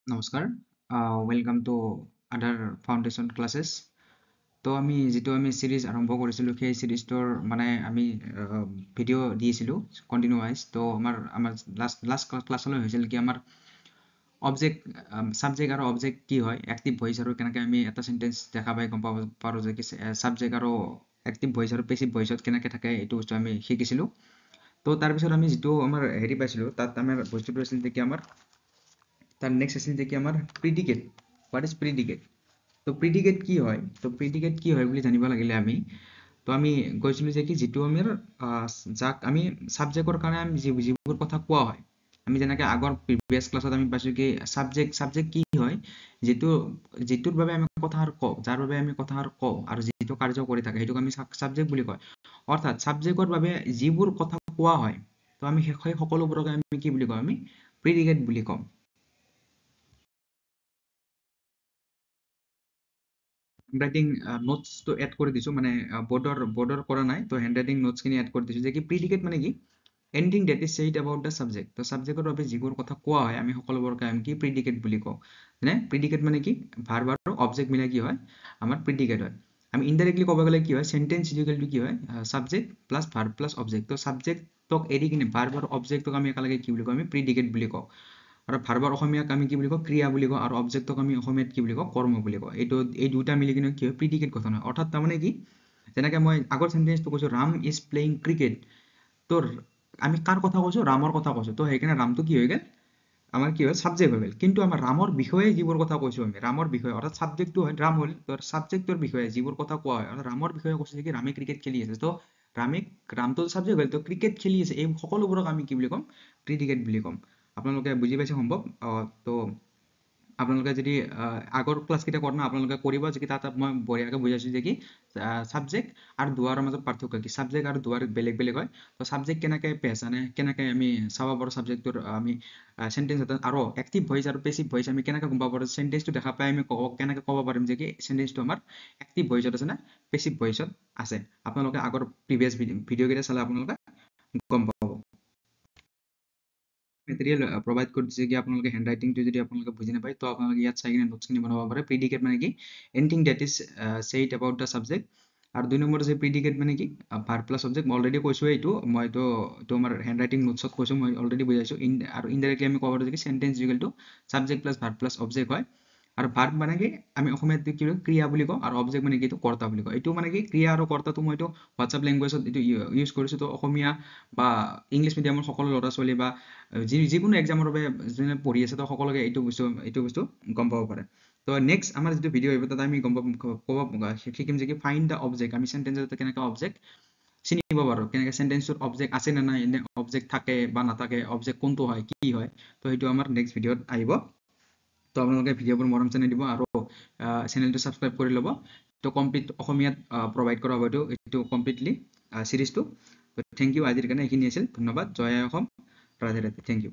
নমস্কাৰ welcome to আদাৰ foundation classes তো আমি সিৰিজ আৰম্ভ কৰিছিলোঁ সেই সিৰিজটোৰ মানে আমি ভিডিঅ' দিছিলোঁ কণ্টিনিউৱাইজ তো আমাৰ লাষ্ট ক্লাছলৈ হৈছিল কি আমাৰ অবজেক্ট ছাবজেক্ট আৰু অবজেক্ট কি হয় এক্টিভ ভইচ আৰু কেনেকৈ আমি এটা চেণ্টেঞ্চ দেখা পাই গম পাব পাৰোঁ যে কি ছাবজেক্ট আৰু এক্টিভ ভইচ আৰু পেছিভ ভইচত কেনেকৈ থাকে এইটো বস্তু আমি শিকিছিলোঁ তো তাৰপিছত আমি যিটো আমাৰ হেৰি পাইছিলোঁ তাত আমাৰ বস্তুটো আছিল যে কি আমাৰ তাৰ নেক্সট আছিল যে কি আমাৰ প্ৰিডিকেট হোৱাট ইজ প্ৰিডিকেট তো প্ৰিডিকেট কি হয় তো প্ৰিডিকেট কি হয় বুলি জানিব লাগিলে আমি তো আমি কৈছিলোঁ যে কি যিটো আমাৰ যাক আমি ছাবজেক্টৰ কাৰণে আমি যিবোৰ কথা কোৱা হয় আমি যেনেকৈ আগৰ প্ৰিভিয়াছ ক্লাছত আমি পাইছোঁ কি ছাবজেক্ট কি হয় যিটোৰ বাবে আমি কথাষাৰ কওঁ যাৰ বাবে আমি কথাষাৰ কওঁ আৰু যিটো কাৰ্য কৰি থাকে সেইটোক আমি ছাবজেক্ট বুলি কয় অৰ্থাৎ ছাবজেক্টৰ বাবে যিবোৰ কথা কোৱা হয় তো আমি সেই সকলোবোৰকে আমি কি বুলি কওঁ আমি প্ৰিডিকেট বুলি কওঁ হ্যান্ডরাইটিং নোটসটো এড করে দিছো মানে বর্ডর করা নাই তো হ্যান্ডরাইটিং নোটসখিনি এড করে দিছো যে কি প্রিডিকেট মানে কি anything that is said about the subject তো সাবজেক্টৰ বাবে যিবোৰ কথা কোৱা হয় আমি সকলোবোৰকে আমি কি প্ৰিডিকেট বুলি কওঁ মানে প্ৰিডিকেট মানে কি ভাৰ্ব আৰু অবজেক্ট মিলাই কি হয় আমাৰ প্ৰিডিকেট হয় আমি ইনডাইৰেক্টলি ক'ব গ'লে কি হয় সেন্টেন্স ইকুৱেল টু কি হয় subject plus verb plus object তো সাবজেক্টক এৰি কিনে ভাৰ্ব আৰু অবজেক্টক আমি একেলগে কি বুলি কওঁ আমি প্ৰিডিকেট বুলি কওঁ আৰু ভাৰ্বৰ অসমীয়াক আমি কি বুলি কওঁ ক্ৰিয়া বুলি কওঁ আৰু অবজেক্টক আমি অসমীয়াত কি বুলি কওঁ কৰ্ম বুলি কওঁ এই দুটা মিলি কিনে কি হয় প্ৰিডিকেট গঠন হয় অৰ্থাৎ তাৰমানে কি যেনেকৈ মই আগৰ চেণ্টেন্সটো কৈছোঁ ৰাম ইজ প্লেয়িং ক্ৰিকেট তো আমি কাৰ কথা কৈছোঁ ৰামৰ কথা কৈছোঁ তো সেইকাৰণে ৰামটো কি হৈ গ'ল আমাৰ কি হ'ল ছাবজেক্ট হৈ গ'ল কিন্তু আমাৰ ৰামৰ বিষয়ে যিবোৰ কথা কৈছোঁ আমি ৰামৰ বিষয়ে অৰ্থাৎ ছাবজেক্টটো হয় ৰাম হ'ল তোৰ ছাবজেক্টৰ বিষয়ে যিবোৰ কথা কোৱা হয় অৰ্থাৎ ৰামৰ বিষয়ে কৈছে কি ৰামে ক্ৰিকেট খেলি আছে তো ৰামটো ছাবজেক্ট হ'ল তো ক্ৰিকেট খেলি আছে এই সকলোবোৰক আমি কি বুলি ক'ম প্ৰিডিকেট বুলি ক'ম আপোনালোকে বুজি পাইছে সম্ভৱ তো আপোনালোকে যদি আগৰ ক্লাছকেইটা কৰা নাই আপোনালোকে কৰিব যে কি তাত মই বঢ়িয়াকৈ বুজাইছোঁ যে কি ছাবজেক্ট আৰু দুৱাৰৰ মাজত পাৰ্থক্য কি ছাবজেক্ট আৰু দুৱাৰ বেলেগ বেলেগ হয় তো ছাবজেক্ট কেনেকৈ পেহচানে কেনেকৈ আমি চাব পাৰোঁ ছাবজেক্টটোৰ আমি চেণ্টেন্স এটা আৰু এক্টিভ ভইচ আৰু পেছিভ ভইচ আমি কেনেকৈ গম পাব পাৰোঁ চেণ্টেন্সটো দেখা পাই আমি কেনেকৈ ক'ব পাৰিম যে কি চেণ্টেন্সটো আমাৰ এক্টিভ ভইচত আছে নে পেছিভ ভইচত আছে আপোনালোকে আগৰ প্ৰিভিয়াছ ভিডিঅ'কেইটা চালে আপোনালোকে গম পাব মেটেৰিয়েল প্ৰভাইড কৰি দিছে কি আপোনালোকে হেণ্ড ৰাইটিংটো যদি আপোনালোকে বুজি নাপায় তো আপোনালোকে ইয়াত চাই কিনে নোটছখিনি বনাব পাৰে প্ৰিডিকেট মানে কি anything that is said about the subject আৰু 2 নম্বৰ আছে প্ৰিডিকেট মানে কি ভাৰ্ব প্লাছ অবজেক্ট মই অলৰেডি কৈছোঁ এইটো মইতো আমাৰ হেণ্ড ৰাইটিং নোটছত কৈছোঁ মই অলৰেডি বুজাইছোঁ আৰু ইনডাইৰেক্টলি আমি ক'ব পাৰোঁ যে sentence equal to subject plus verb plus object হয় আৰু ভাৰ্ব মানে কি আমি অসমীয়াত কি ক্ৰিয়া বুলি কওঁ আৰু অবজেক্ট মানে কি এইটো কৰ্তা বুলি কওঁ এইটো মানে কি ক্ৰিয়া আৰু কৰ্তাটো মই এইটো হোৱাটছআপ লেংগুৱেজত এইটো ইউজ কৰিছোঁ তো অসমীয়া বা ইংলিছ মিডিয়ামৰ সকলো ল'ৰা ছোৱালী বা যিকোনো এক্সামৰ বাবে যোনে পঢ়ি আছে তো সকলোকে এইটো বস্তু গম পাব পাৰে তো নেক্সট আমাৰ যিটো ভিডিঅ' আহিব তাত আমি গম পাব শিকিম যে কি ফাইণ্ড দ্য অবজেক্ট আমি চেণ্টেন্সত কেনেকৈ অবজেক্ট চিনিব পাৰোঁ কেনেকৈ চেণ্টেন্সত অবজেক্ট আছে নে নাই নে অবজেক্ট থাকে বা নাথাকে অবজেক্ট কোনটো হয় কি হয় তো সেইটো আমাৰ নেক্সট ভিডিঅ'ত আহিব তো আপোনালোকে ভিডিঅ'বোৰ মৰম চেনেল দিব আৰু চেনেলটো ছাবস্ক্ৰাইব কৰি ল'ব তো কমপ্লিট অসমীয়াত প্ৰভাইড কৰা হ'ব এইটো কমপ্লিটলি চিৰিজটো থেংক ইউ আজিৰ কাৰণে এইখিনি আছিল ধন্যবাদ জয় অসম ৰাধে ৰাধে থেংক ইউ